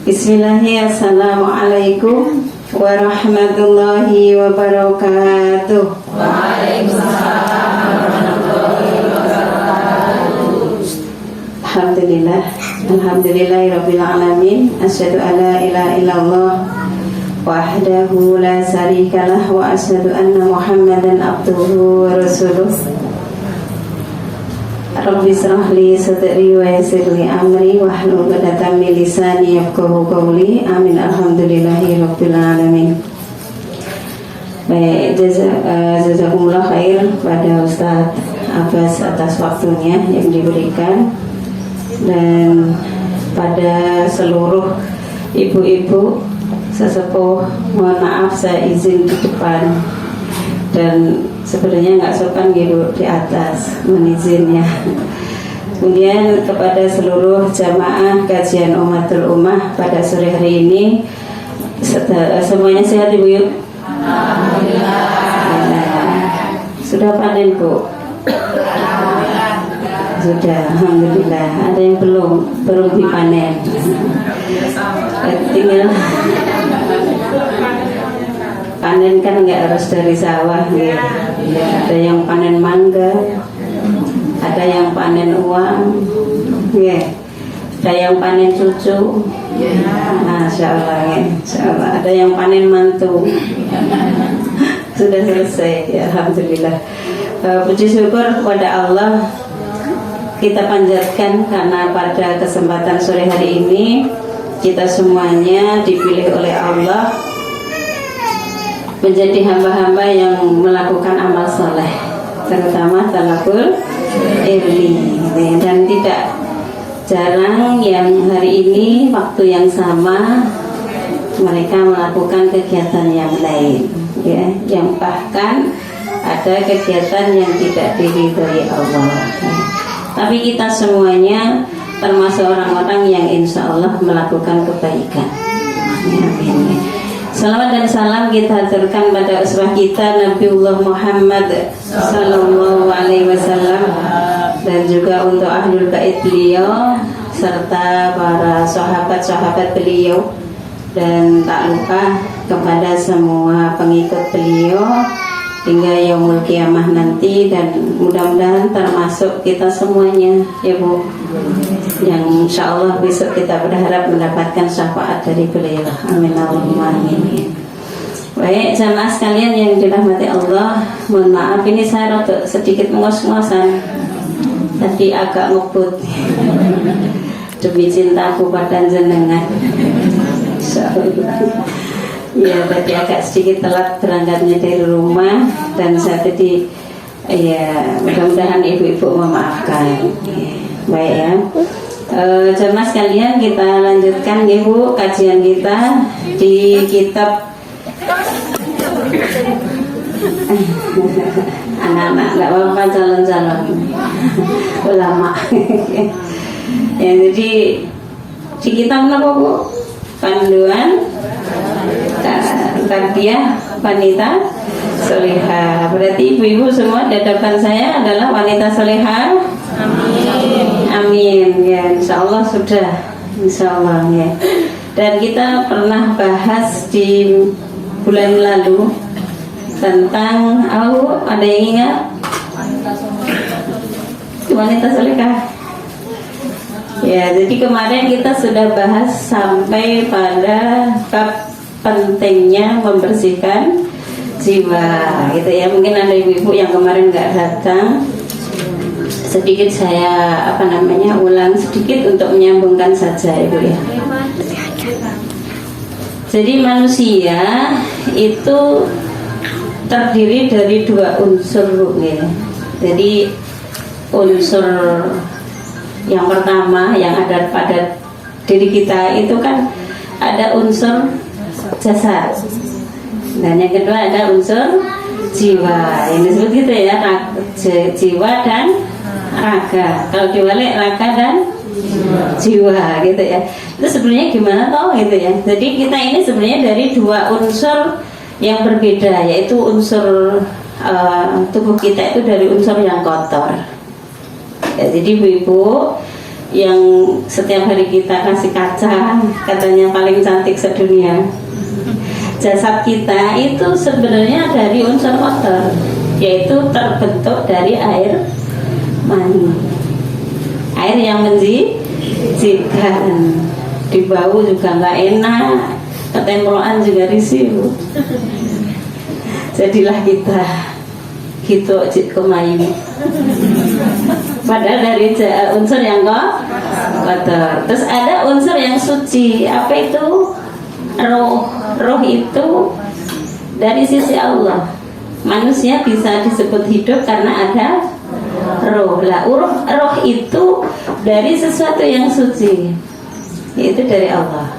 Bismillahirrahmanirrahim. Assalamualaikum warahmatullahi wabarakatuh. Waalaikumsalam warahmatullahi wabarakatuh. Alhamdulillah. Alhamdulillahirabbil alamin. Asyhadu alla ilaha illallah wahdahu la syarikalah wa asyhadu anna Muhammadan abduhu wa rasuluh. Rabbi shrah li sadri wa yassir li amri wahlul 'uqdatam min lisani yafqahu qawli. Amin. Alhamdulillahirabbil alamin. Baik, jazakumullah khair pada Ustaz Abbas atas waktunya yang diberikan, dan pada seluruh ibu-ibu sesepuh, mohon maaf saya izin di depan, dan sebenarnya nggak sopan gitu di atas, mengizinnya. Kemudian kepada seluruh jamaah kajian Ummatul Ummah pada sore hari ini, semuanya sehat Ibu yuk? Alhamdulillah. Sudah panen Bu? Sudah, alhamdulillah. Ada yang belum dipanen. Tinggal panen kan nggak harus dari sawah ya. Ada yang panen mangga, ada yang panen uang, ya. Ada yang panen cucu, Masya Allah, ya. Masya Allah. Ada yang panen mantu. Sudah selesai, ya, alhamdulillah. Puji syukur kepada Allah kita panjatkan karena pada kesempatan sore hari ini kita semuanya dipilih oleh Allah menjadi hamba-hamba yang melakukan amal soleh, terutama talabul ilmi. Dan tidak jarang yang hari ini waktu yang sama mereka melakukan kegiatan yang lain, ya, yang bahkan ada kegiatan yang tidak diridhoi Allah. Tapi kita semuanya termasuk orang-orang yang insya Allah melakukan kebaikan. Amin. Salawat dan salam kita haturkan pada uswah kita Nabiullah Muhammad sallallahu alaihi wasallam, dan juga untuk ahlul bait beliau serta para sahabat-sahabat beliau, dan tak lupa kepada semua pengikut beliau hingga yaumul kiamah nanti, dan mudah-mudahan termasuk kita semuanya ya Bu, yang insya Allah besok kita berharap mendapatkan syafaat dari beliau. Amin Allahumma amin. Baik jamaah sekalian yang dirahmati Allah, mohon maaf ini saya rada sedikit ngos-ngosan, tadi agak ngebut demi cintaku pada jenengan. Ya, tadi agak sedikit telat berangkatnya dari rumah, dan saya tadi ya mudah-mudahan ibu-ibu memaafkan. Baik ya, jemaah sekalian, kita lanjutkan Ibu kajian kita di kitab anak-anak nggak apa-apa, calon-calon ulama. Ya, jadi di kitab apa Bu? Panduan tarbiyah wanita solehah. Berarti ibu-ibu semua di hadapan saya adalah wanita solehah. Amin. Amin ya, insya Allah sudah, insya Allah ya. Dan kita pernah bahas di bulan lalu tentang ada yang ingat? Wanita solehah. Ya, jadi kemarin kita sudah bahas sampai pada bab pentingnya membersihkan jiwa, gitu ya. Mungkin ada ibu-ibu yang kemarin nggak datang. Sedikit saya ulang sedikit untuk menyambungkan saja Ibu ya. Jadi manusia itu terdiri dari dua unsur ya. Jadi unsur yang pertama yang ada pada diri kita itu kan ada unsur jasad, dan yang kedua ada unsur jiwa. Ini disebut gitu ya, jiwa dan raga. Kalau diwalik raga dan jiwa gitu ya. Itu sebenarnya gimana toh gitu ya. Jadi kita ini sebenarnya dari dua unsur yang berbeda, yaitu unsur tubuh kita itu dari unsur yang kotor. Ya, jadi ibu-ibu yang setiap hari kita kasih kaca, katanya paling cantik sedunia. Jasad kita itu sebenarnya dari unsur kotor, yaitu terbentuk dari air mani, air yang menjijikan, dibau juga nggak enak, ketempelan juga risih. Jadilah kita gitu kemayu. Padahal dari unsur yang kotor. Terus ada unsur yang suci. Apa itu? Roh. Roh itu dari sisi Allah. Manusia bisa disebut hidup karena ada roh. Lah, roh itu dari sesuatu yang suci, yaitu dari Allah.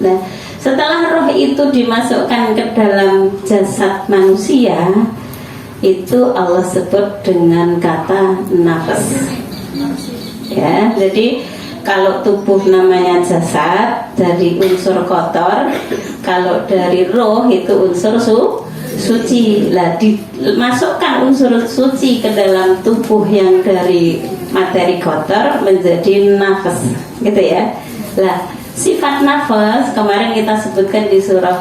Nah, setelah roh itu dimasukkan ke dalam jasad manusia, itu Allah sebut dengan kata nafas. Ya, jadi kalau tubuh namanya jasad dari unsur kotor, kalau dari roh itu unsur suci. Lah, dimasukkan unsur suci ke dalam tubuh yang dari materi kotor menjadi nafas, gitu ya. Lah, sifat nafas kemarin kita sebutkan di surah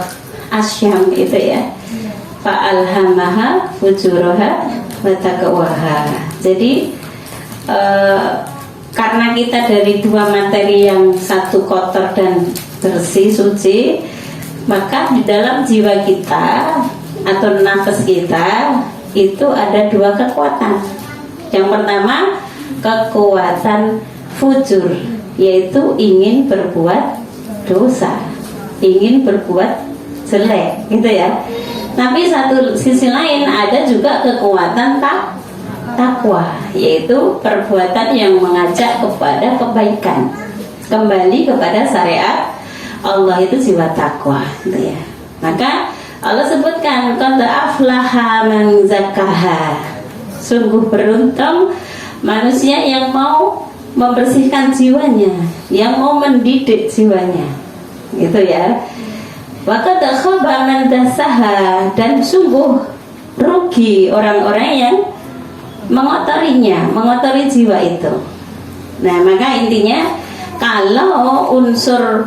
Asy-Syam itu ya. Fa'alhamaha fujuraha wa taqwaha. Jadi karena kita dari dua materi yang satu kotor dan bersih suci, maka di dalam jiwa kita atau nafas kita itu ada dua kekuatan. Yang pertama kekuatan fujur, yaitu ingin berbuat dosa, ingin berbuat jelek, gitu ya. Tapi satu sisi lain ada juga kekuatan takwa, yaitu perbuatan yang mengajak kepada kebaikan, kembali kepada syariat Allah, itu jiwa takwa, gitu ya. Maka Allah sebutkan qad aflaha man zakkaha. Sungguh beruntung manusia yang mau membersihkan jiwanya, yang mau mendidik jiwanya, gitu ya. Waqad khaba man dassaha, dan sungguh rugi orang-orang yang mengotorinya, mengotori jiwa itu. Nah, maka intinya kalau unsur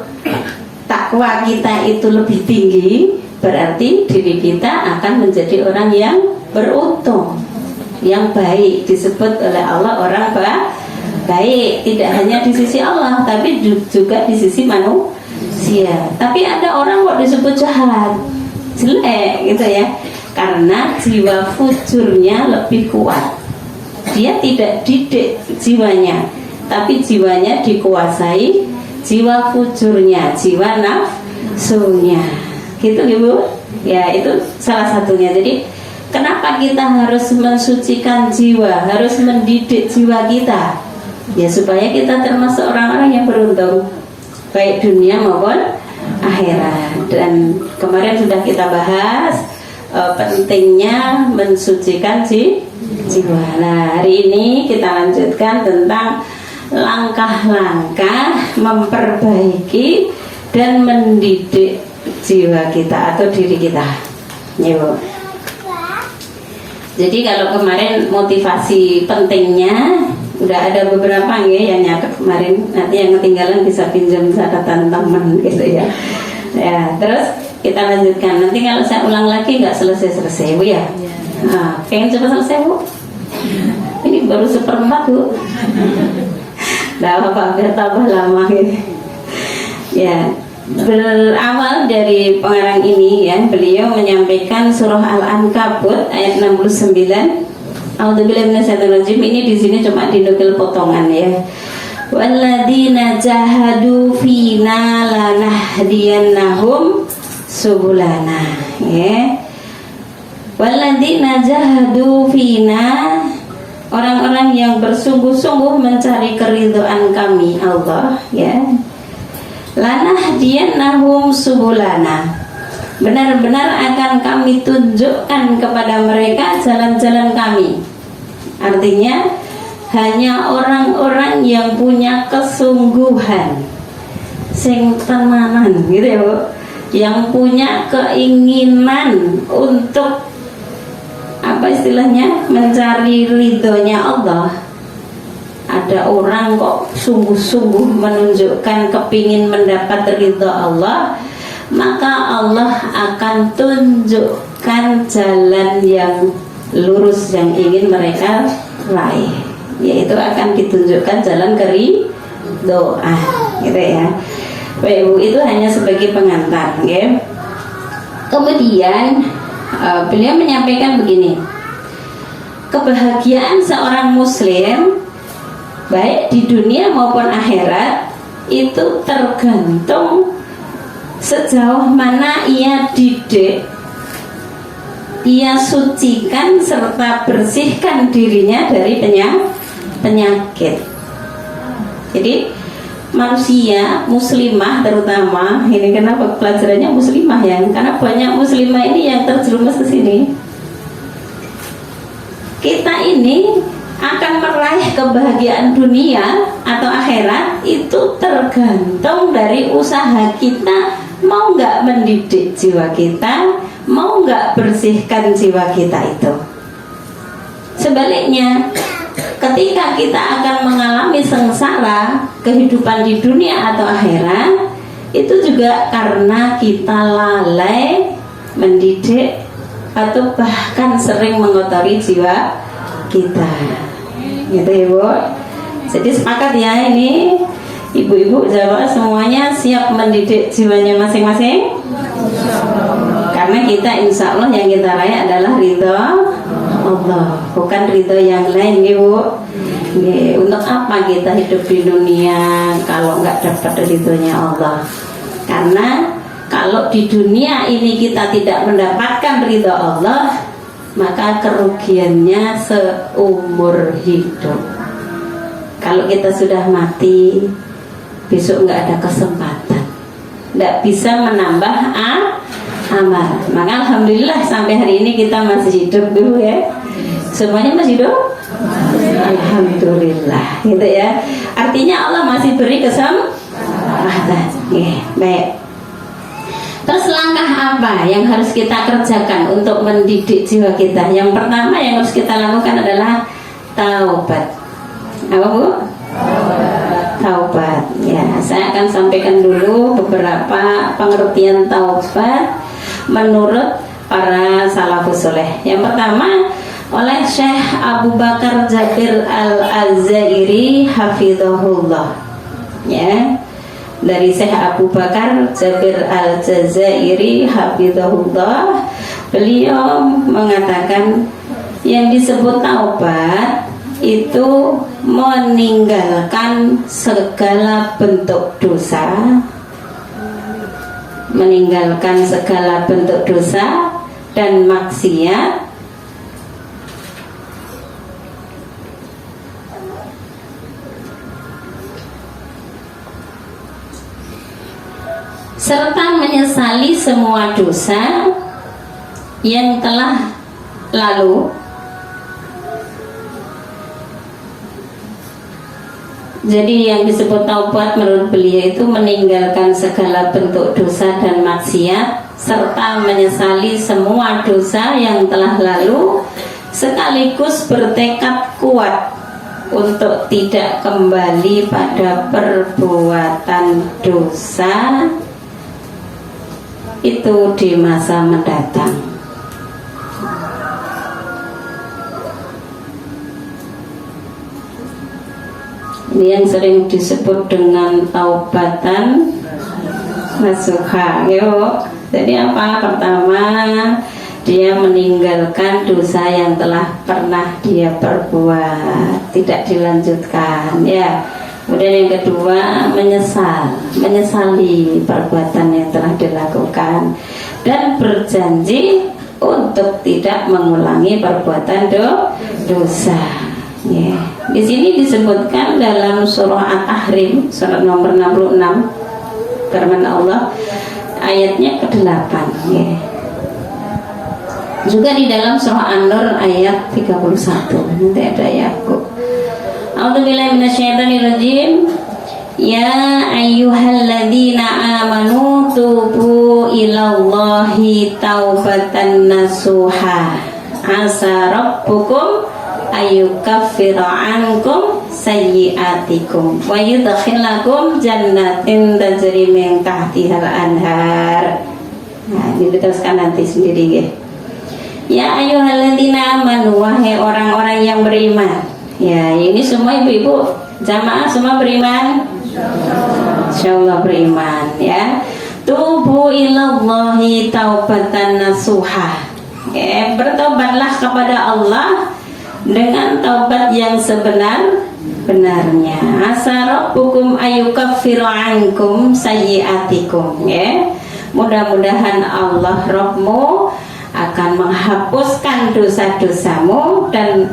takwa kita itu lebih tinggi, berarti diri kita akan menjadi orang yang beruntung, yang baik, disebut oleh Allah orang baik, tidak hanya di sisi Allah tapi juga di sisi manusia. Tapi ada orang kok disebut jahat, jelek, gitu ya, karena jiwa fujurnya lebih kuat. Dia tidak didik jiwanya, tapi jiwanya dikuasai jiwa fujurnya, jiwa nafsunya, gitu Ibu. Ya, itu salah satunya. Jadi kenapa kita harus mensucikan jiwa, harus mendidik jiwa kita? Ya, supaya kita termasuk orang-orang yang beruntung, baik dunia maupun akhirat. Dan kemarin sudah kita bahas pentingnya mensucikan jiwa. Nah, hari ini kita lanjutkan tentang langkah-langkah memperbaiki dan mendidik jiwa kita atau diri kita. Ya, Bu. Jadi kalau kemarin motivasi pentingnya udah ada beberapa yang nyatet kemarin, nanti yang ketinggalan bisa pinjam catatan teman, gitu ya. Ya, terus kita lanjutkan. Nanti kalau saya ulang lagi nggak selesai-selesai, Bu ya. Nah, pengen cepat selesai, Bu. Ini baru seperempat, Bu. Nggak apa-apa, biar tambah lama gitu. Ya, berawal dari pengarang ini ya, beliau menyampaikan surah Al-Ankabut ayat 69. A'udzubillahi minasyaitonirrajim. Ini di sini cuma dinukil potongan ya. Walladzina jahadu fina lanahdiyannahum subulana. Ya. Walladzina jahadu fina, orang-orang yang bersungguh-sungguh mencari keridhaan kami Allah, ya. Lanahdiyannahum subulana, benar-benar akan kami tunjukkan kepada mereka jalan-jalan kami. Artinya hanya orang-orang yang punya kesungguhan, sing tenanan, gitu ya, Bu, yang punya keinginan untuk apa istilahnya, mencari ridhonya Allah, ada orang kok sungguh-sungguh menunjukkan kepingin mendapat ridha Allah, maka Allah akan tunjukkan jalan yang lurus yang ingin mereka raih, yaitu akan ditunjukkan jalan doa, gitu ya. Ibu itu hanya sebagai pengantar, ya. Kemudian beliau menyampaikan begini, kebahagiaan seorang muslim baik di dunia maupun akhirat itu tergantung sejauh mana ia didik, ia sucikan serta bersihkan dirinya dari penyakit. Jadi manusia muslimah terutama, ini kenapa pelajarannya muslimah ya, karena banyak muslimah ini yang terjerumus ke sini. Kita ini akan meraih kebahagiaan dunia atau akhirat itu tergantung dari usaha kita, mau nggak mendidik jiwa kita, mau nggak bersihkan jiwa kita itu. Sebaliknya, ketika kita akan mengalami sengsara kehidupan di dunia atau akhirat, itu juga karena kita lalai mendidik atau bahkan sering mengotori jiwa kita, gitu ya Bu. Jadi sepakat ya, ini ibu-ibu jamaah semuanya siap mendidik jiwanya masing-masing, karena kita insya Allah yang kita raih adalah ridho Allah, bukan ridho yang lain, Bu. Untuk apa kita hidup di dunia kalau nggak dapat ridhonya Allah? Karena kalau di dunia ini kita tidak mendapatkan ridho Allah, maka kerugiannya seumur hidup. Kalau kita sudah mati, besok nggak ada kesempatan, nggak bisa menambah amal. Maka alhamdulillah sampai hari ini kita masih hidup dulu ya. Semuanya masih hidup, alhamdulillah, gitu ya. Artinya Allah masih beri kesempatan. Baik. Terus langkah apa yang harus kita kerjakan untuk mendidik jiwa kita? Yang pertama yang harus kita lakukan adalah taubat. Apa Bu? Taubat. Ya, saya akan sampaikan dulu beberapa pengertian taubat menurut para salafus saleh. Yang pertama oleh Syekh Abu Bakar Jabir Al-Azairi hafizahullah. Ya. Dari Syekh Abu Bakar Jabir Al-Jazairi hafizahullah, beliau mengatakan yang disebut taubat itu meninggalkan segala bentuk dosa, meninggalkan segala bentuk dosa dan maksiat, serta menyesali semua dosa yang telah lalu. Jadi yang disebut taubat menurut beliau itu meninggalkan segala bentuk dosa dan maksiat serta menyesali semua dosa yang telah lalu, sekaligus bertekad kuat untuk tidak kembali pada perbuatan dosa itu di masa mendatang. Ini yang sering disebut dengan taubatan nasuha. Jadi apa? Pertama, dia meninggalkan dosa yang telah pernah dia perbuat, tidak dilanjutkan, ya. Kemudian yang kedua, menyesali perbuatan yang telah dilakukan dan berjanji untuk tidak mengulangi perbuatan dosa. Ya. Di sini disebutkan dalam surah At-Tahrim, surat nomor 66, firman Allah ayatnya ke-8. Ya. Juga di dalam surah An-Nur ayat 31. Nanti ada Yakub. A'udzubillahi minasyaitonirrajim. Ya ayyuhalladzina amanu tubu ilallahi taubatan nasuha asa rabbukum ayyukaffiru ankum sayyi'atikum wa yudkhilakum jannatin tajri min tahtihal anhar. Nah, diteruskan nanti sendiri ya. Ya ayyuhalladzina amanu, wahai orang-orang yang beriman. Ya, ini semua ibu-ibu jamaah semua beriman. Insyaallah beriman ya. Tubu ilallahi taubatan nasuha. Ya, bertobatlah kepada Allah dengan taubat yang sebenar-benarnya. Asa rabbukum ayyukaffiru ankum sayyi'atikum ya. Mudah-mudahan Allah Rabbmu akan menghapuskan dosa-dosamu dan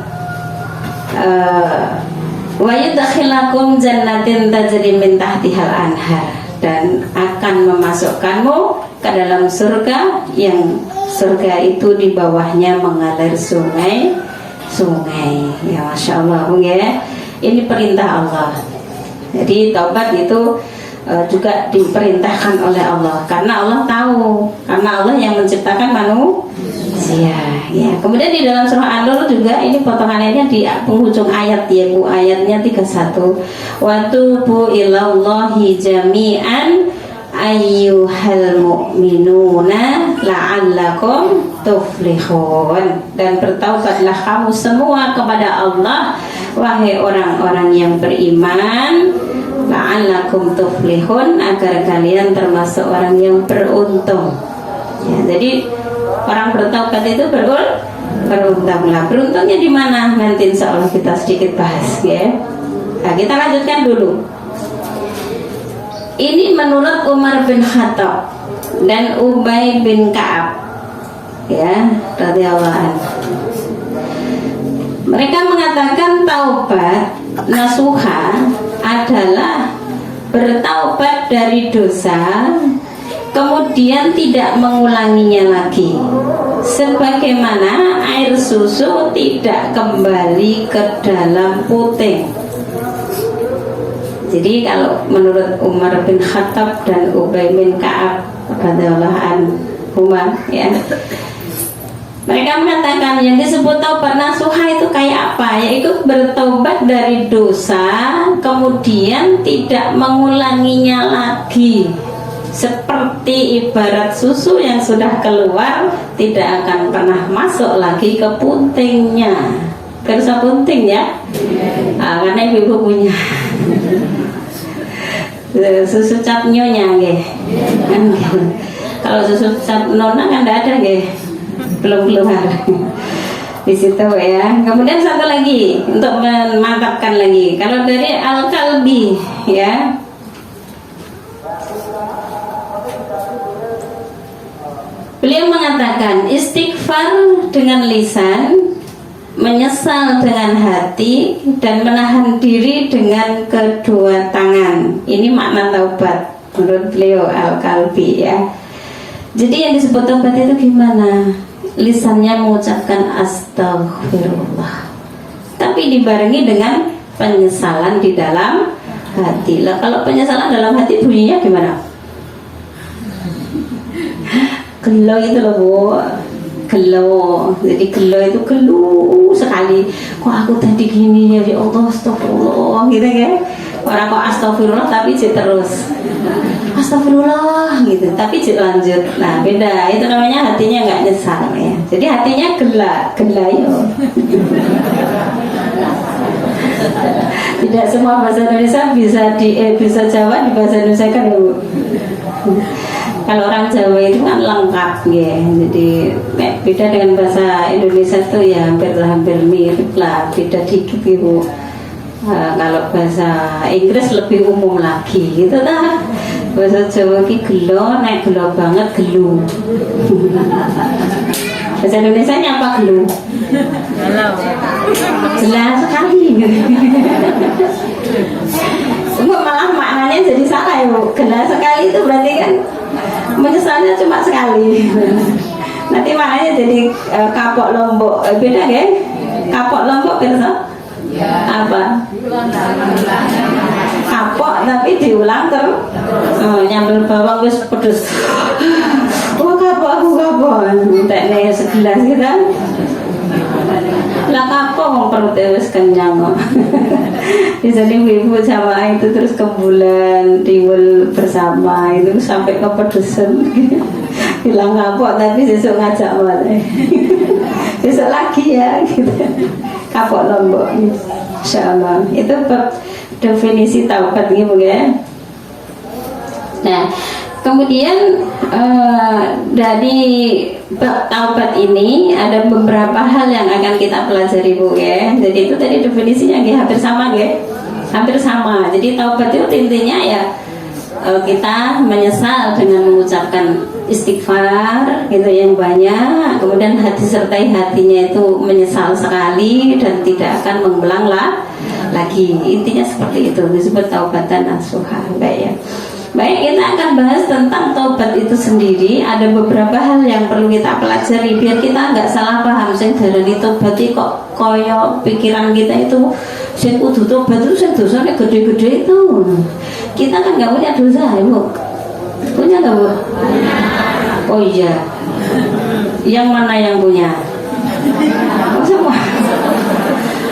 wa yudkhilakum jannatin tajri min tahtihal anhar, dan akan memasukkanmu ke dalam surga yang surga itu di bawahnya mengalir sungai. Ya Masya Allah ya. Ini perintah Allah. Jadi taubat itu juga diperintahkan oleh Allah karena Allah tahu, karena Allah yang menciptakan manusia ya. Kemudian di dalam surah An-Nur juga ini potongannya di penghujung ayat ya Bu, ayatnya 31. Wa tubu ilallahi jami'an ayyuhal mu'minuna la'allakum tuflihun, dan bertaubatlah kamu semua kepada Allah wahai orang-orang yang beriman, la'allakum tuflihun, agar kalian termasuk orang yang beruntung ya. Jadi orang bertaubat itu beruntunglah. Beruntungnya di mana? Nanti insya Allah kita sedikit bahas ya. Nah, kita lanjutkan dulu. Ini menurut Umar bin Khattab dan Ubay bin Ka'ab ya, radhiyallahu anhu. Mereka mengatakan taubat nasuha adalah bertaubat dari dosa kemudian tidak mengulanginya lagi, sebagaimana air susu tidak kembali ke dalam puting. Jadi kalau menurut Umar bin Khattab dan Ubay bin Ka'ab radhiyallahu anhuma ya, mereka mengatakan yang disebut taubat nasuha itu kayak apa? Yaitu bertobat dari dosa kemudian tidak mengulanginya lagi, seperti ibarat susu yang sudah keluar tidak akan pernah masuk lagi ke putingnya. Kerasa punting ya? Karena ibu punya susu cap nyonya kan, kalau susu cap nona kan tidak ada belum keluar di situ ya. Kemudian satu lagi untuk memantapkan lagi, kalau dari Al-Kalbi ya, beliau mengatakan istighfar dengan lisan, menyesal dengan hati, dan menahan diri dengan kedua tangan. Ini makna taubat menurut beliau Al-Kalbi ya. Jadi yang disebut taubat itu gimana? Lisannya mengucapkan astagfirullah, tapi dibarengi dengan penyesalan di dalam hati. Lah kalau penyesalan dalam hati bunyinya gimana? Gelo itu loh Bu, gelo. Jadi gelo itu gelu sekali. Kok aku tadi gini ya Allah, astagfirullah gitu ya. Orang kok astagfirullah tapi terus astagfirullah gitu, tapi lanjut. Nah beda, itu namanya hatinya nggak nyesal ya. Jadi hatinya gelayo. Tidak semua bahasa Indonesia bisa Jawa di bahasa Indonesia kan ya Bu. Kalau orang Jawa itu kan lengkap ya, jadi beda dengan bahasa Indonesia tuh ya hampir mirip lah, beda dikit gitu. Kalau bahasa Inggris lebih umum lagi gitu dah. Bahasa Jawa ki gelo, naik gelo banget gelu. Bahasa Indonesia nya apa gelu? Jelas sekali gitu. Malah maknanya jadi salah ya Bu. Jelas sekali itu berarti kan menyesalnya cuma sekali. Nanti maknanya jadi kapok lombok. Beda ya? Kapok lombok kan? Apa? Kapok tapi diulang terus. Nyambel bawang wis pedes. Oh kapok aku kapok. Tekne segelas gitu. Lah apa mau perut wis kenyang kok. Biasanya ibu sama itu terus ke bulan timbul bersama itu sampai kepedesan. Bilang kapok tapi besok ngajak malah. Besok lagi ya gitu. Kapok lombok. Insyaallah. Itu definisi taubat gitu ya. Nah, kemudian dari bab taubat ini ada beberapa hal yang akan kita pelajari Bu ya. Jadi itu tadi definisinya hampir sama ya. Hampir sama. Jadi taubat itu intinya ya kita menyesal dengan mengucapkan istighfar gitu yang banyak, kemudian hati sertai hatinya itu menyesal sekali dan tidak akan mengulang lagi. Intinya seperti itu disebut taubatan nasuha. Baik ya. Baik, kita akan bahas tentang taubat itu sendiri. Ada beberapa hal yang perlu kita pelajari biar kita nggak salah paham. Sing darani taubat kok koyo pikiran kita itu sing kudu taubat itu sing dosane gede-gede itu. Kita kan nggak punya dosa, Ibu. Punya nggak, Bu? Oh iya. Yang mana yang punya? Oh, semua.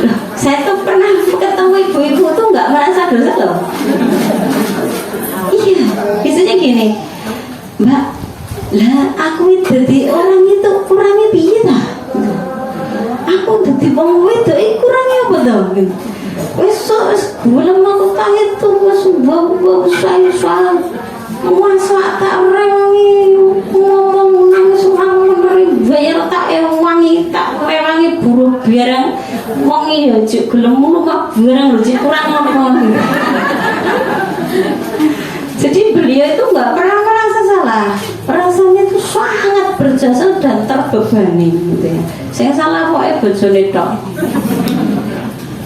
Loh, saya tuh pernah ketemu ibu-ibu tuh nggak merasa dosa loh. Iya, biasanya gini, Mbak, lah aku jadi orang itu kurangnya piye ta? Aku jadi wong wedok kurangnya apa to? Wis golem aku tak itu wis bau saya masa tak rewangi ngomong nang surang meneri bayar tak wangi tak rewangi buru biarang wangi ya cuk gelem ngono kok biarang lho kurang ngono. Jadi beliau itu nggak pernah merasa salah, perasaannya itu sangat berjasa dan terbebani gitu ya. Saya salah kok bojone tok.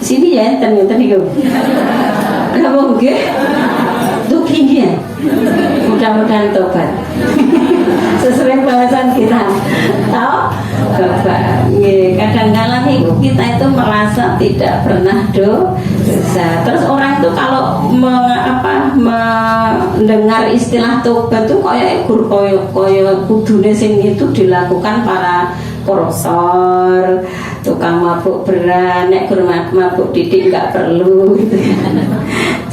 Sini ya enten itu. Kenapa nggih? Tuh gini ya. Mudah-mudahan tobat. Sesuai bahasan kita. Tahu? Bapak. Kadang-kadang kita itu merasa tidak pernah dosa. Terus orang itu kalau mendengar istilah tobat itu kayak koyo kudune sing itu dilakukan para koruptor, tukang mabuk berat, nek gur mabuk didik nggak perlu gitu ya.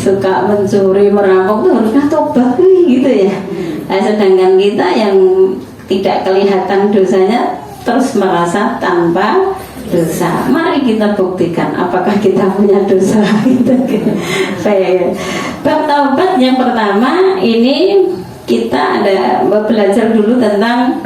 Suka mencuri, merampok tuh harusnya tobat gitu ya. Nah, sedangkan kita yang tidak kelihatan dosanya terus merasa tanpa dosa. Mari kita buktikan apakah kita punya dosa gitu. Bab taubat yang pertama ini kita ada belajar dulu tentang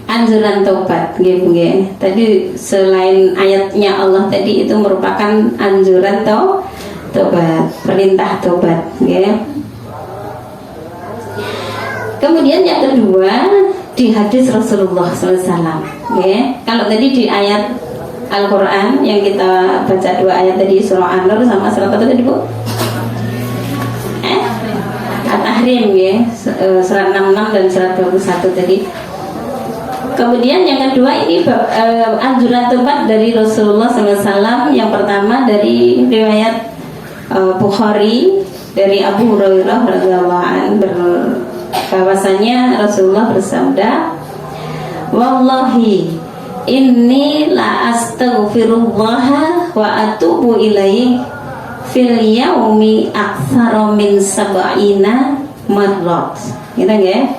anjuran taubat, gitu. Tadi selain ayatnya Allah tadi itu merupakan anjuran taubat, perintah taubat, gitu. Kemudian yang kedua di hadis Rasulullah SAW, ya. Kalau tadi di ayat Al-Quran yang kita baca dua ayat tadi surah An-Nur sama surah apa tadi Bu? At-Tahrim ya, surat 66 dan surat 21 tadi. Kemudian yang kedua ini anjuran taubat dari Rasulullah SAW. Yang pertama dari riwayat Bukhari dari Abu Hurairah radhiyallahu anhu bahwasanya Rasulullah bersabda, wallahi inni la astaghfirullah wa atubu ilaihi fil yaumi aktsara min sab'ina marrat. Gitu ya.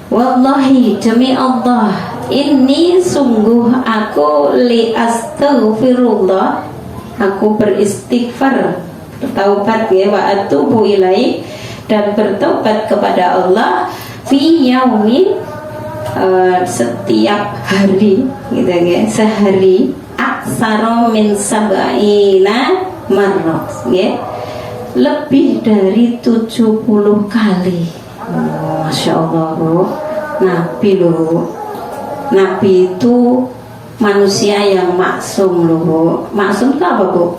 Wallahi demi Allah, ini sungguh aku li astaghfirullah, aku beristighfar, bertaubat ya, wa atubu ilaihi, dan bertobat kepada Allah fi yaumi, setiap hari gitu ya, sehari aksara min sab'ina marrat ya, lebih dari 70 kali. Masya Allah Bu, Nabi loh, Nabi itu manusia yang maksum loh Bu. Maksum itu apa Bu?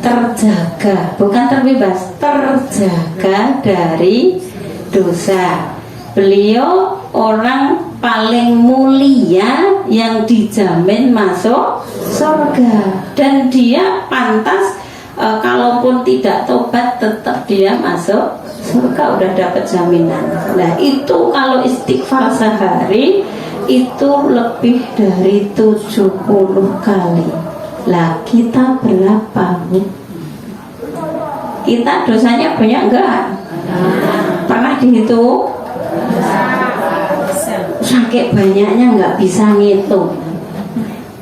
Terjaga, bukan terbebas, terjaga dari dosa. Beliau orang paling mulia yang dijamin masuk surga, dan dia pantas kalaupun tidak tobat tetap dia masuk surga, udah dapat jaminan. Nah itu kalau istighfar sehari itu lebih dari 70 kali. Lah kita berapa, Bu? Kita dosanya banyak enggak? Pernah dihitung? Sakit banyaknya nggak bisa ngitung.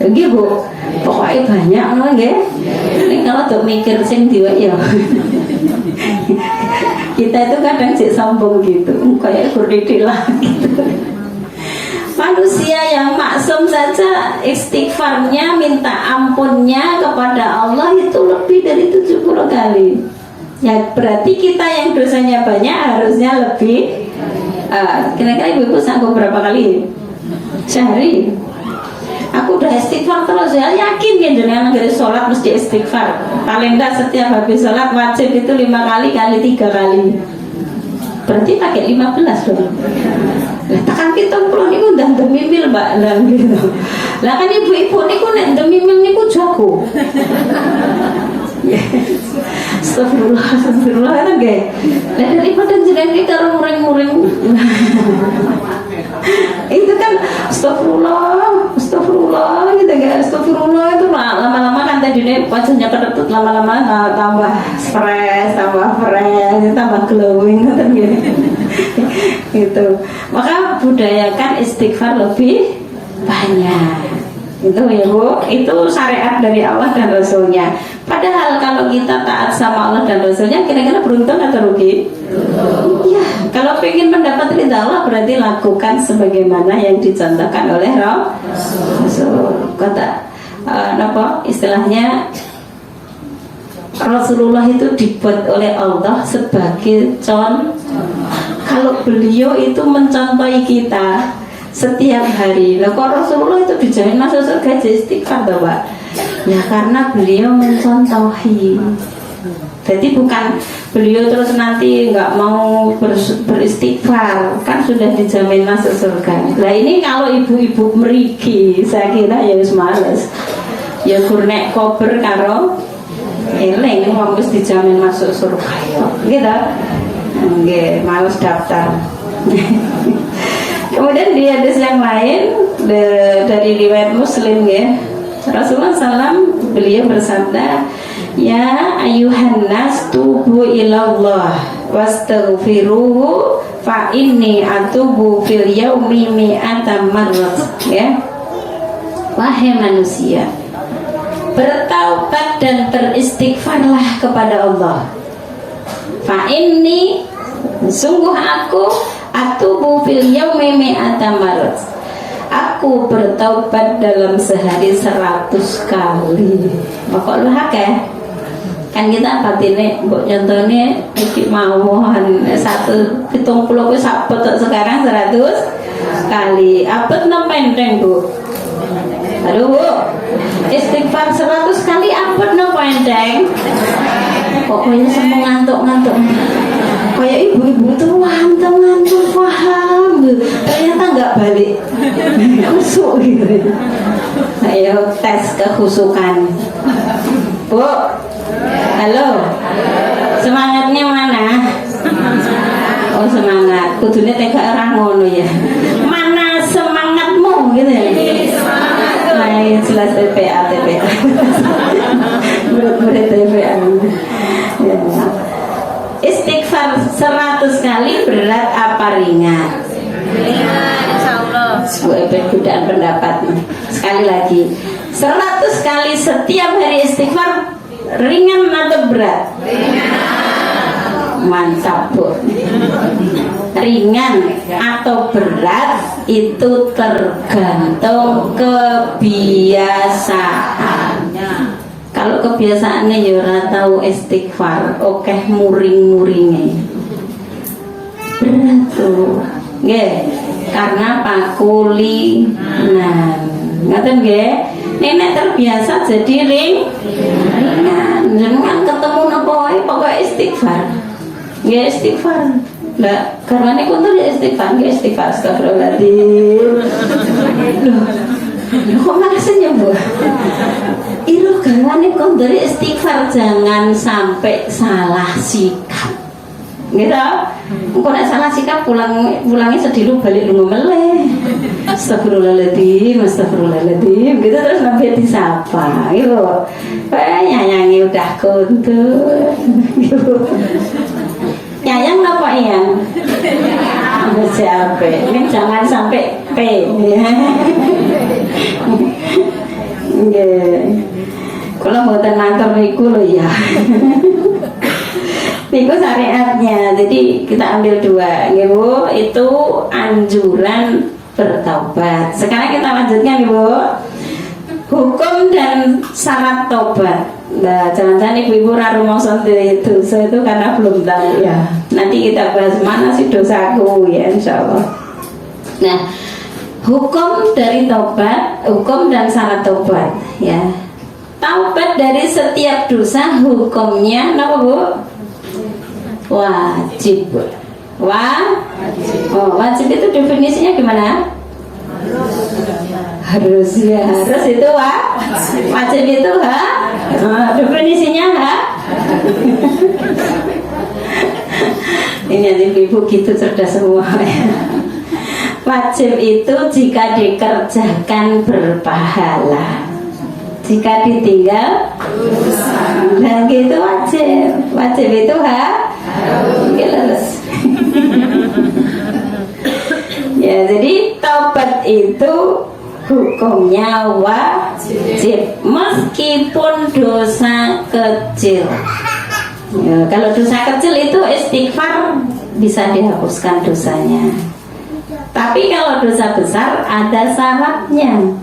Lagi Bu, pokoknya banyak loh nggih. Ini kalau tuh mikir sing diwa ya. Kita itu kadang sih sombong gitu, kayak kurdilah gitu. Manusia yang maksum saja istighfarnya, minta ampunnya kepada Allah itu lebih dari 70 kali. Ya berarti kita yang dosanya banyak harusnya lebih. Kira-kira ibu sanggup berapa kali sehari? Aku udah istighfar terus ya, yakin kan jenengan dari sholat mesti istighfar. Paling enggak setiap habis sholat wajib itu 5 kali kali 3 kali. Berarti pakai 15 dong. Lah tekan kita pulang niku udah demimil Mbak lah gitu. Lah kan ibu-ibu niku nek demimil niku jago. Astagfirullah itu nggih. Lah daripada jenengan karo muring-muring. Itu kan astagfirullah gitu ya. Astagfirullah itu lama-lama kan tadi nih wajahnya kedetut, lama-lama tambah stres, tambah fresh, tambah glowing gitu. Gitu. Maka budayakan istighfar lebih banyak. Itu ya Bu, itu syariat dari Allah dan Rasulnya. Padahal kalau kita taat sama Allah dan Rasulnya, kira-kira beruntung atau rugi? Iya, kalau ingin mendapat ridha Allah berarti lakukan sebagaimana yang dicontohkan oleh Rasul. Kata apa istilahnya, Rasulullah itu dibuat oleh Allah sebagai contoh. Kalau beliau itu mencontohi kita setiap hari. Lah kok Rasulullah itu dijamin masuk surga istighfar toh, Pak? Ya karena beliau mencontohi. Jadi bukan beliau terus nanti nggak mau beristighfar, kan sudah dijamin masuk surga. Lah ini kalau ibu-ibu meriki, saya kira ya wis males. Ya gurnek kober karo eling wong wis dijamin masuk surga. Gitu. Nggih, males daftar. Kemudian di hadis yang lain dari riwayat Muslim ya, Rasulullah SAW beliau bersabda, ya ayuhan nas tubu ilallah wastaghfiruhu fa inni atubu fil yaumi mi'ata marrat. Ya, wahai manusia, bertaubat dan beristighfarlah kepada Allah. Fa inni, sungguh aku atubu fil yaumi mi'ata marrat. Aku bertaubat dalam sehari 100 kali. Pokok lu akeh. Kan kita batine mbok nyontone iki mawon 170 ku sak petuk sekarang 100 kali. Abet no pendeng, Bu. Aduh, Bu. Istighfar 100 kali abet no pendeng. Pokoknya semua ngantuk-ngantuk. Kayak ibu-ibu tuh ngantuk-ngantuk, paham gitu. Ternyata nggak balik khusuk gitu. Ayo tes kekhusukan, Bu. Halo, semangatnya mana? Oh semangat, kudunya tega orang ngono ya. Mana semangatmu gitu ya? Nah, jelas TPA. Murid TPA. Ya. Istighfar 100 kali berat apa ringan? Ringan, insyaallah. Bu Ebet godaan pendapat. Sekali lagi, 100 kali setiap hari istighfar ringan atau berat? Ringan. Mantap, Bu. Ringan atau berat itu tergantung kebiasaannya. Kalau kebiasaannya ya ora tau istighfar, oke muring-muringe. Berat tuh. Nggih, karena pakulinan. Ngaten nggih? Nenek terbiasa jadi ringan. Jangan ketemu napa wae pokoke istighfar. Nggih istighfar. Lah, karena kuntur ya istighfar, nggih istighfar astagfirullahaladzim. Loh, kok malah senyum, Bu? Iru garwane kon dari istighfar, jangan sampai salah sikap. gitu. Engko nek salah sikap pulangnya sedih lu balik lu meleh. Astagfirullahaladzim, astagfirullahaladzim gitu terus sampai disapa gitu. Nyanyangi udah kuntur gitu. Nyayang apa ya? Siapa? Ini jangan sampai P ya. Kalau mau tenang niku lo ya. Niku syariatnya. Jadi kita ambil dua, Ibu. Itu anjuran bertaubat. Sekarang kita lanjutkan, Ibu. Hukum dan syarat tobat. Nah, jangan-jangan ibu-ibu rumangsa dosa itu karena belum tahu ya. Nanti kita bahas mana sih dosaku ya, insya Allah. Nah, hukum dari tobat, hukum dan syarat tobat ya. Taubat dari setiap dosa hukumnya apa Bu? Wajib. Wajib itu definisinya gimana? Harus ya, harus itu wajib itu definisinya ini aja ibu gitu cerdas semua ya. Wajib itu jika dikerjakan berpahala, jika ditinggal dan gitu wajib itu harus. Ya, jadi taubat itu hukumnya wajib meskipun dosa kecil. Ya, kalau dosa kecil itu istighfar bisa dihapuskan dosanya. Tapi kalau dosa besar ada syaratnya.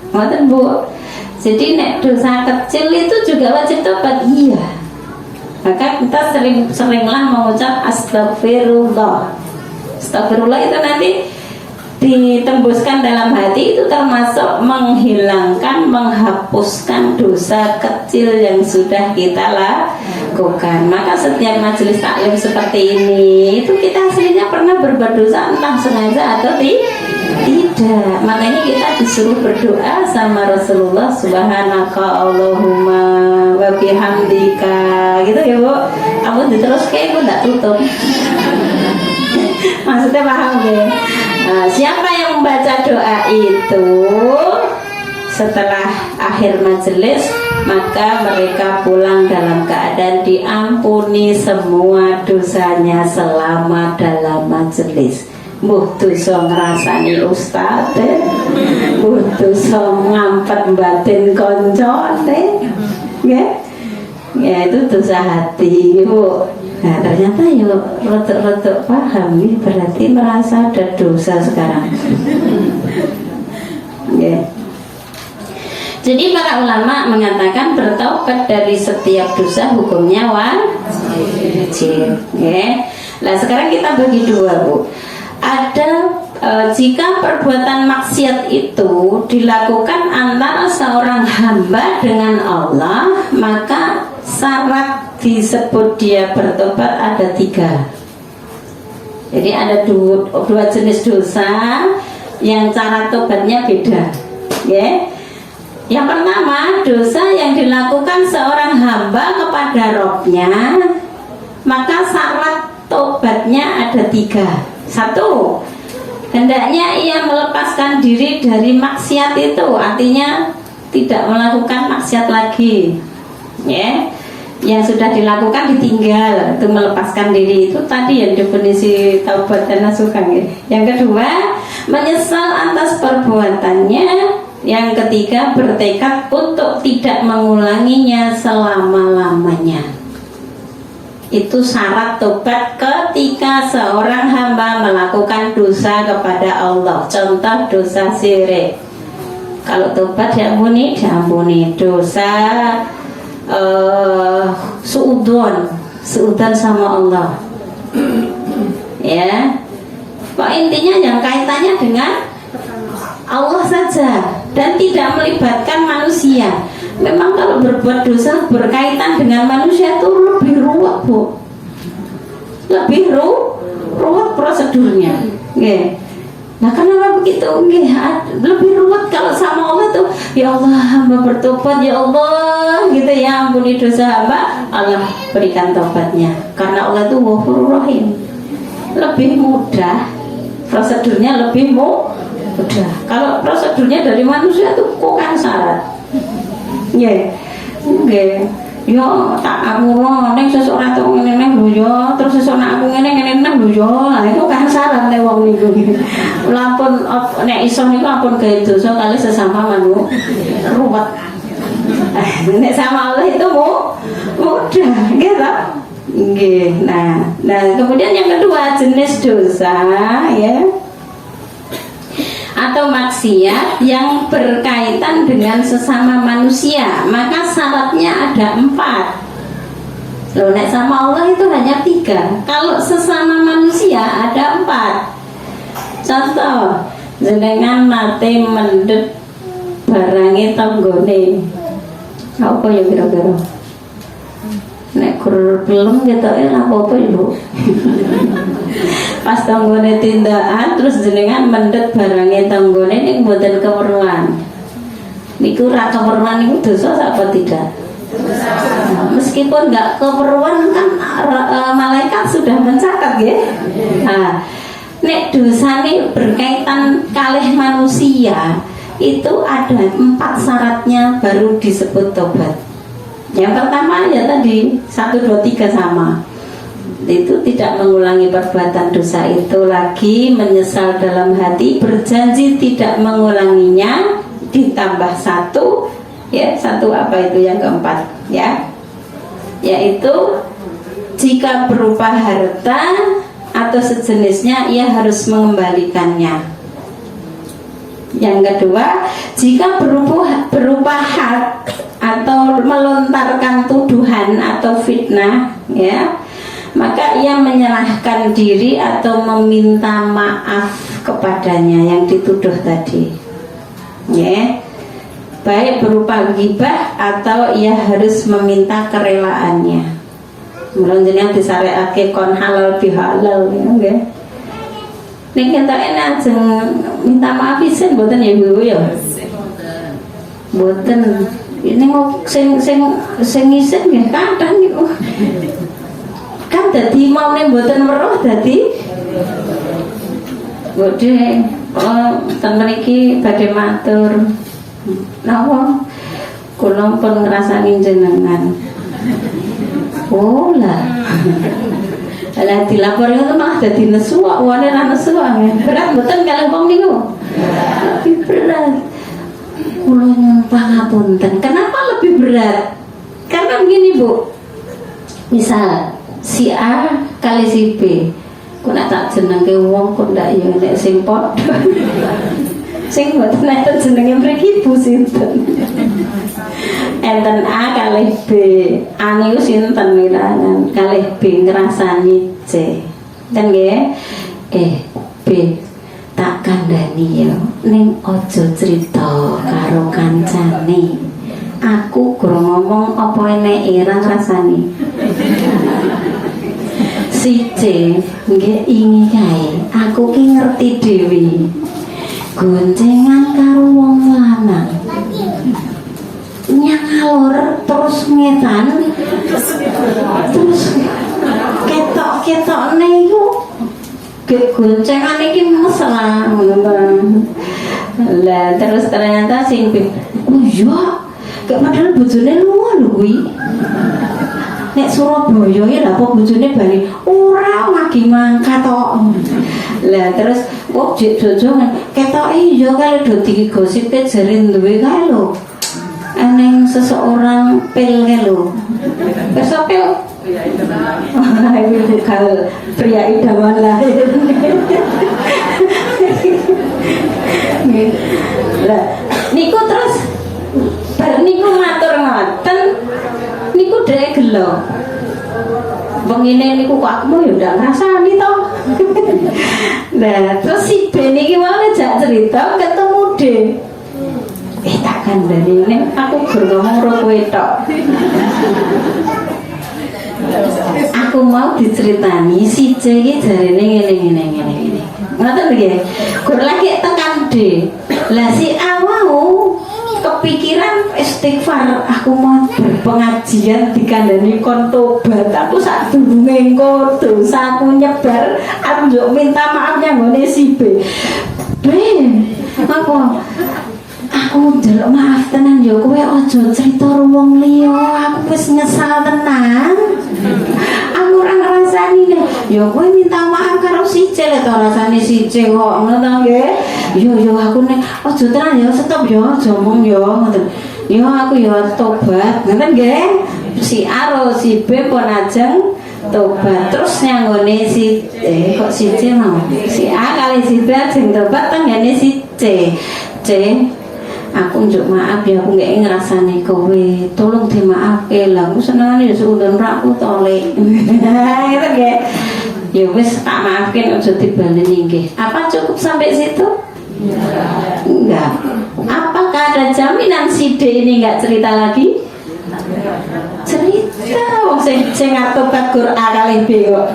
Ngoten Bu. Jadi nek dosa kecil itu juga wajib tobat. Iya. Maka kita seringlah mengucap astagfirullah. Astagfirullah itu nanti ditembuskan dalam hati, itu termasuk menghilangkan, menghapuskan dosa kecil yang sudah kita lakukan. Maka setiap majelis taklim seperti ini itu kita aslinya pernah berbuat dosa, entah sengaja atau tidak. Makanya kita disuruh berdoa sama Rasulullah, subhanaka Allahumma wa bihamdika gitu ya Bu. Aku diterus kayak aku tidak tutup. Maksudnya paham ya? Nah, siapa yang membaca doa itu setelah akhir majelis, maka mereka pulang dalam keadaan diampuni semua dosanya selama dalam majelis. Mbuh dosa ngrasani ustaz, mbuh dosa ngampet batin koncone, ya itu dosa hati Bu. Nah ternyata yuk rotok-rotok paham nih, berarti merasa ada dosa sekarang. Yeah. Jadi para ulama mengatakan bertaubat dari setiap dosa hukumnya wajib. Yeah. Nah sekarang kita bagi dua Bu. Ada jika perbuatan maksiat itu dilakukan antara seorang hamba dengan Allah, maka syarat disebut dia bertobat ada 3. Jadi ada dua jenis dosa yang cara tobatnya beda. Ya. Yang pertama, dosa yang dilakukan seorang hamba kepada Robnya, maka syarat tobatnya ada 3. 1, hendaknya ia melepaskan diri dari maksiat itu, artinya tidak melakukan maksiat lagi. Ya. Yang sudah dilakukan ditinggal, itu melepaskan diri. Itu tadi yang definisi taubat dan nasukan ya. Yang kedua, menyesal atas perbuatannya. Yang ketiga, bertekad untuk tidak mengulanginya selama-lamanya. Itu syarat tobat ketika seorang hamba melakukan dosa kepada Allah. Contoh dosa syirik, kalau tobat diampuni dosa suudzon sama Allah ya. Pak intinya yang kaitannya dengan Allah saja dan tidak melibatkan manusia. Memang kalau berbuat dosa berkaitan dengan manusia itu lebih ruwet Bu, lebih ruwet prosedurnya. Okay. Nah kenapa begitu? Lebih ruwet kalau sama Allah tuh, ya Allah hamba bertobat, ya Allah gitu ya, ampuni dosa hamba, Allah berikan tobatnya. Karena Allah itu Ghafurur Rahim. Lebih mudah, prosedurnya lebih mudah. Kalau prosedurnya dari manusia tuh kok kan syarat. Yo tak aku neng seseorang tuh ngene lho yo, terus seseorang aku ngene lho yo. Nah itu kan syarat nek wong niku. Lampun nek iso niku ampun gawe dosa kali sesama manusia ruwet. Nek sama Allah itu mudah, gitu. Nggih. Nah, kemudian yang kedua jenis dosa ya atau maksiat yang berkaitan dengan sesama manusia, maka syaratnya ada 4. Loh, nek sama Allah itu hanya 3. Kalau sesama manusia ada 4. Contoh, jenengan nate mendhet barange tanggane. Apa ya kira-kira? Nek belum kita apa ya Bu? Pas tanggone tindakan terus jenengan mendhet barangnya tanggone ning mboten keperluan. Niku ra keperluan niku dosa apa tidak? Nah, meskipun enggak keperluan kan malaikat sudah mencatat ya. Nah, nek dosane berkaitan kalih manusia itu ada 4 syaratnya baru disebut tobat. Yang pertama ya tadi 1, 2, 3 sama. Itu tidak mengulangi perbuatan dosa itu lagi, menyesal dalam hati, berjanji tidak mengulanginya, ditambah 1 ya, 1 apa itu yang keempat ya, yaitu jika berupa harta atau sejenisnya ia harus mengembalikannya. Yang kedua, jika berupa hak atau melontarkan tuduhan atau fitnah ya, maka ia menyerahkan diri atau meminta maaf kepadanya yang dituduh tadi ya, baik berupa ghibah atau ia harus meminta kerelaannya. Mulane jenengan disarekake kon halal bihalal ya. Nek entek ajeng minta maaf isin mboten ya Bu ya. Mboten. Ini mau sing isin nggih kathah niku. Kan dadi mau ning mboten weruh dadi bodhe ten mriki badhe matur. Napa kula pun ngrasani jenengan. Oh lah. Lah dilapor itu malah dadi nesu kok wone ra nesu berat mboten kalau wong niku. Lebih berat. Kula nyuwun pangapunten. Kenapa lebih berat? Karena begini Bu. Misal si A kali si B, kok nak tak jenenge wong kok ndak ya nek sing padha. Sing mboten enten jenenge mriki Bu sinten. Enten A kali B, A niku sinten wilanan, kali B ngrasani C. Kan nggih? B tak kandhani ya, ning aja crita karo kancane. Aku guru ngomong apa eneke ra ngrasani. Si C nggih ingi kae, aku ki ngerti dhewe. Goncengan karo wong lanang. Nyangalor terus ngetan terus ketok-ketokne iku goncengan iki mesra ngono. Lah terus ternyata sing oh iya kayak padahal bojone lunga lho kuwi. Nek Surabaya ya lha kok bojone bali ora lagi mangkat tok. Lah terus kok jek jojongan ketoke iya kali do digosipe jare duwe kae lho. Eneng seseorang pil kae lho. Besok pil. Ini bukan pria idaman lahir. Lah niku terus bar niku matur ngoten niku dhek gelo. Wengine niku kok aku ya ndak ngrasani to. Nah, terus si B niki wae jak cerita ketemu D. Tak kandhani nek aku gur ngomong karo kowe tok. Aku mau diceritani si C iki jarene ngene. Ngoten nggih. Gur lagi tekan D. Lah si awau kepikiran istighfar, aku mau berpengajian dikandani kon tobat, aku sadurunge engko dosa aku nyebar, aku njuk minta maafnya nggone si B. Apa? Aku njaluk maaf tenan ya, kowe aja cerita wong liya, aku wis nyesal tenan. Aku ora ngrasani nek ya kowe minta maaf karo si C lek rasane si C kok ngono nggih. Yo aku nek aja tenan ya, stop ya, aja omong ya ngoten. Yo aku ya tobat, ngoten nggih. Si A karo si B pun ajeng tobat. Terus nyanggone si kok si C mau. Si A kali si B ajeng tobat tanggane si C. Aku njuk maaf ya, aku nggak ngerasane kowe, tolong dimaafke lah, aku senengane ya seudon rakku tolek. Itu nggih. Ya wis tak maafkin, aja dibaleni nggih. Apa cukup sampai situ? Enggak. Apakah ada jaminan si D ini nggak cerita lagi? Cerita, wong sing tobat Qur'an kali B kok.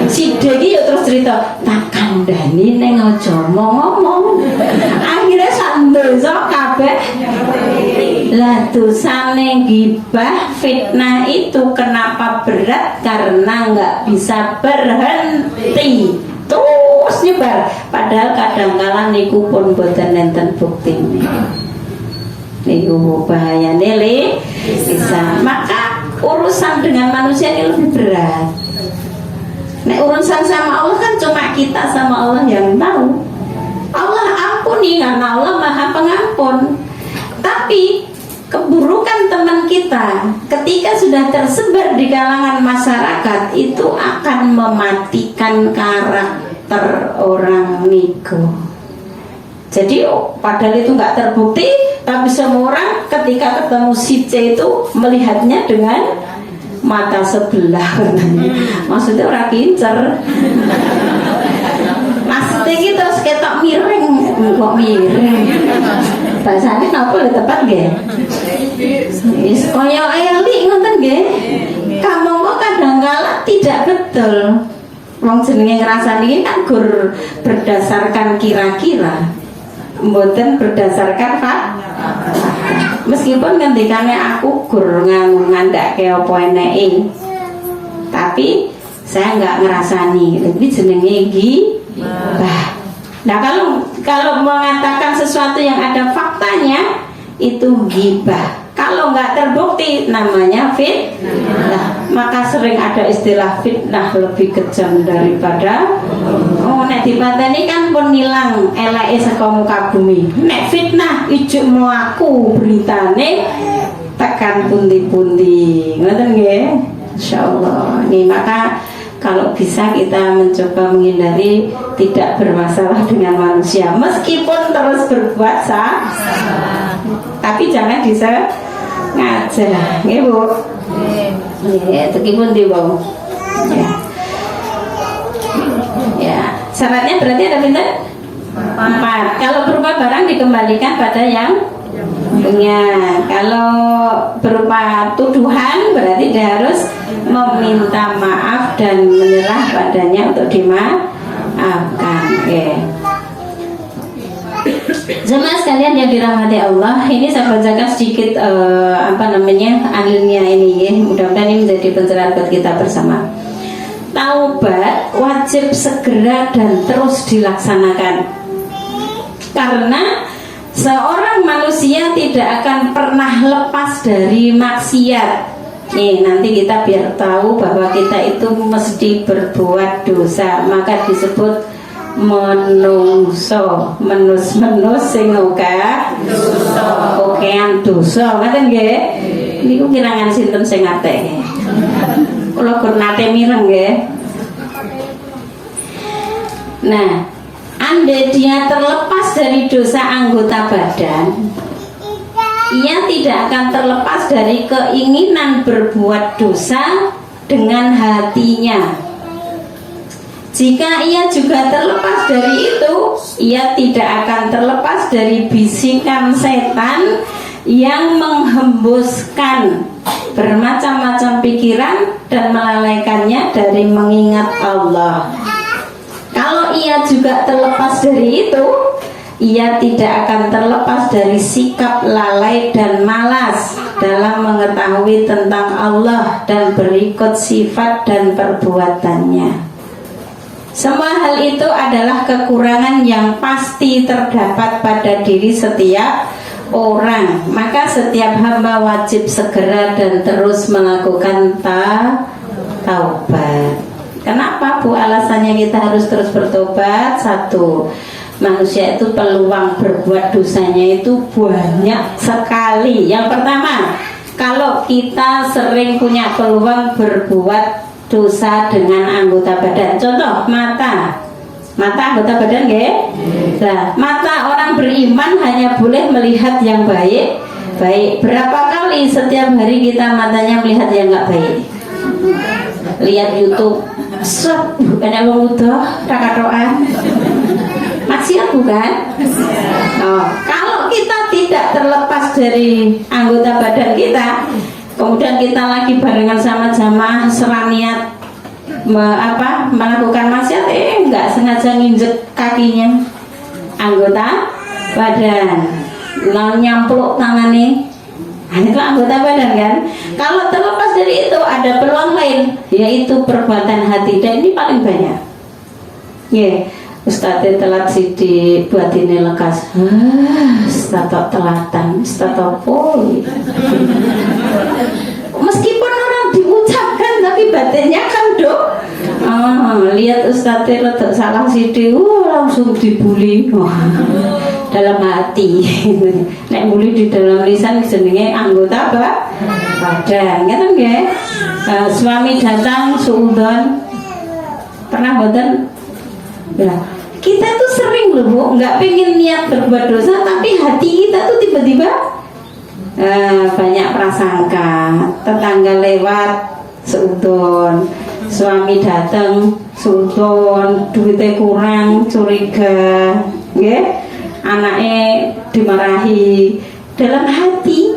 Si D iki yo terus cerita, tak kandhani ning aja ngomong. Akhirnya sandosa kabeh. Lah dosane gibah, fitnah itu kenapa berat? Karena nggak bisa berhenti. Terus nyebar. Padahal kadang-kala niku pun boten nenten buktine. Niku bahayane bisa. Maka urusan dengan manusia ini lebih berat. Nek urusan sama Allah kan cuma kita sama Allah yang tahu. Allah ampuni karena Allah Maha Pengampun. Tapi keburukan teman kita ketika sudah tersebar di kalangan masyarakat itu akan mematikan karakter orang niku. Jadi padahal itu nggak terbukti, tapi semua orang ketika ketemu si C itu melihatnya dengan mata sebelah. Maksudnya orang pincer. Maksudnya gitu terus ketok miring, kok miring. Bahasanya apa le tepat nggih? Wis kaya eli ngoten nggih. Kamu kok kadang-kala tidak betul. Wong jenenge ngrasani kan gur berdasarkan kira-kira. Mboten berdasarkan fakta. Meskipun ngendikane aku gur ngandake apa eneke, tapi saya nggak ngerasani. Lebih jenenge gibah. Nah kalau mengatakan sesuatu yang ada faktanya itu gibah. Kalau nggak terbukti namanya fitnah. Maka sering ada istilah fitnah lebih kejam daripada nek dipateni kan pun nilang eleke saka muka bumi. Nek fitnah ijuk mau aku beritane tekan pundi-pundi. Ngoten nggih. Insyaallah. Nih maka kalau bisa kita mencoba menghindari tidak bermasalah dengan manusia meskipun terus berbuat salah. Tapi jangan disengaja, nggih Bu. Nggih, meskipun di bawah. Ya, syaratnya berarti ada pinten? 4. Kalau berupa barang dikembalikan pada yang punya. Kalau berupa tuduhan berarti dia harus meminta maaf dan menyerah padanya untuk dimaafkan. Jemaah sekalian yang dirahmati Allah, ini saya bacakan sedikit alilnya ini ya. Mudah-mudahan ini menjadi pencerahan buat kita bersama. Taubat wajib segera dan terus dilaksanakan, karena seorang manusia tidak akan pernah lepas dari maksiat. Nih nanti kita biar tahu bahwa kita itu mesti berbuat dosa, maka disebut menungso, menus sing oka dosa, okean dosa, ngaten nggih. Niku kirangan sinten sing ngate. Kula gur nate mireng nggih. Nah, andai dia terlepas dari dosa anggota badan, ia tidak akan terlepas dari keinginan berbuat dosa dengan hatinya. Jika ia juga terlepas dari itu, ia tidak akan terlepas dari bisikan setan yang menghembuskan bermacam-macam pikiran dan melalaikannya dari mengingat Allah. Kalau kalau ia juga terlepas dari itu, ia tidak akan terlepas dari sikap lalai dan malas dalam mengetahui tentang Allah dan berikut sifat dan perbuatannya. Semua hal itu adalah kekurangan yang pasti terdapat pada diri setiap orang. Maka setiap hamba wajib segera dan terus melakukan taubat. Kenapa Bu alasannya kita harus terus bertobat? Satu, manusia itu peluang berbuat dosanya itu banyak sekali. Yang pertama, kalau kita sering punya peluang berbuat dosa dengan anggota badan, contoh mata anggota badan nggih. Nah, mata orang beriman hanya boleh melihat yang baik. Berapa kali setiap hari kita matanya melihat yang nggak baik? Lihat YouTube, ada wong udah rakatoan, maksiat bukan? Oh, kalau kita tidak terlepas dari anggota badan kita, kemudian kita lagi barengan sama jamaah seraniat melakukan maksiat, nggak sengaja nginjek kakinya anggota badan, lalu nyampluk tangannya, itu anggota badan kan. Kalau terlepas dari itu ada peluang lain, yaitu perbuatan hati, dan ini paling banyak. Ustadznya telat sidi buat ini lekas. Ustadz telatan, Ustadz poi. Meskipun orang diucapkan tapi batinnya kan lihat Ustadznya letak salah sidi, langsung dibully. Dalam hati. Nek bully di dalam lisan jenenge anggota badan. Ngerti nggih? Suami datang suudon. Pernah boten? Ya, kita tuh sering loh Bu, nggak pengen niat berbuat dosa, tapi hati kita tuh tiba-tiba banyak prasangka. Tetangga lewat seudon, suami datang seudon, duitnya kurang, curiga, anaknya dimarahi. Dalam hati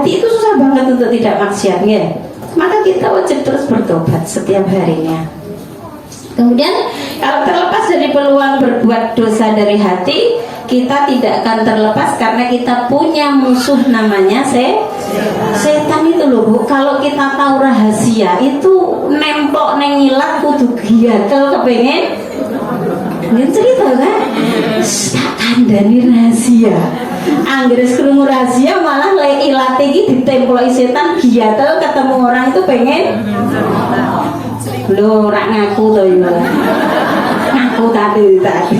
itu susah banget untuk tidak maksiat, maka kita wajib terus bertobat setiap harinya. Kemudian kalau terlepas dari peluang berbuat dosa dari hati, kita tidak akan terlepas karena kita punya musuh namanya setan itu loh Bu. Kalau kita tahu rahasia itu nempok neng ilat kudu giatel kepengen cerita kan? Tak kandani rahasia. Anggris krungu rahasia malah lek ilat iki ditemploki setan giatel ketemu orang itu pengen lo rak ngaku tuh ya, ngaku tadi.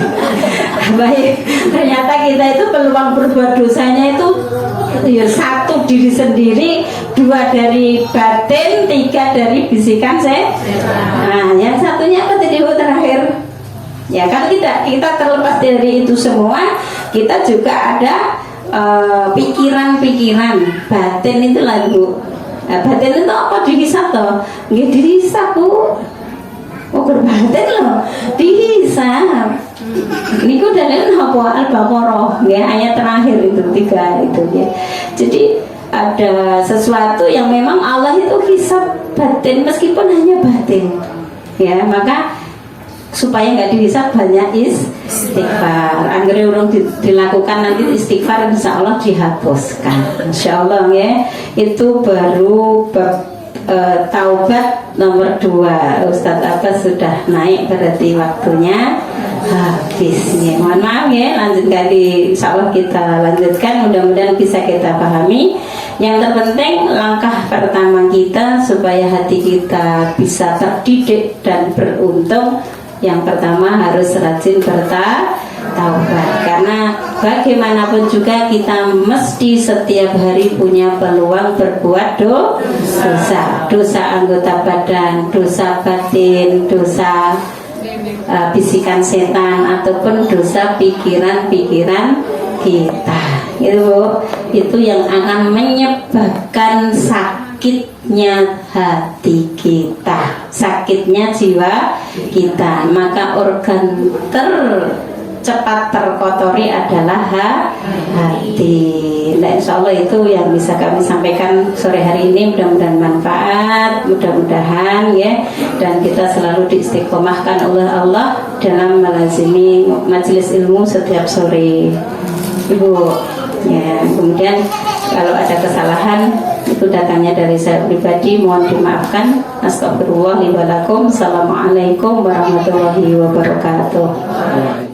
Baik, ternyata kita itu peluang berbuat dosanya itu ya, satu diri sendiri, dua dari batin, tiga dari bisikan Nah, yang satunya apa tadi terakhir? Ya kan kita terlepas dari itu semua, kita juga ada pikiran-pikiran batin itu lagu. Nah, batin itu apa dihisap toh? Nggih dihisap Bu. Berbatin loh, dihisap. Niku dalil apa Al-Baqarah, ya ayat terakhir itu 3 itu ya. Jadi ada sesuatu yang memang Allah itu hisap batin meskipun hanya batin. Ya, maka supaya nggak dihisap banyak istighfar. Agar orang dilakukan nanti istighfar, insya Allah dihapuskan. Insya Allah ya. Itu baru taubat nomor 2. Ustadz Abbas sudah naik, berarti waktunya habis ya. Mohon maaf ya, lanjutkan insya Allah kita lanjutkan. Mudah-mudahan bisa kita pahami. Yang terpenting langkah pertama kita supaya hati kita bisa terdidik dan beruntung, yang pertama harus rajin bertaubat. Karena bagaimanapun juga kita mesti setiap hari punya peluang berbuat dosa anggota badan, dosa batin, dosa bisikan setan, ataupun dosa pikiran-pikiran kita. Itu yang akan menyebabkan sakitnya hati kita, sakitnya jiwa kita. Maka organ cepat terkotori adalah hati. Nah, insya Allah itu yang bisa kami sampaikan sore hari ini. Mudah-mudahan manfaat, mudah-mudahan ya, dan kita selalu diistiqomahkan oleh Allah dalam melazimi majelis ilmu setiap sore, Ibu. Ya, kemudian kalau ada kesalahan itu datangnya dari saya pribadi, mohon dimaafkan. Astagfirullah li wa lakum. Assalamualaikum warahmatullahi wabarakatuh.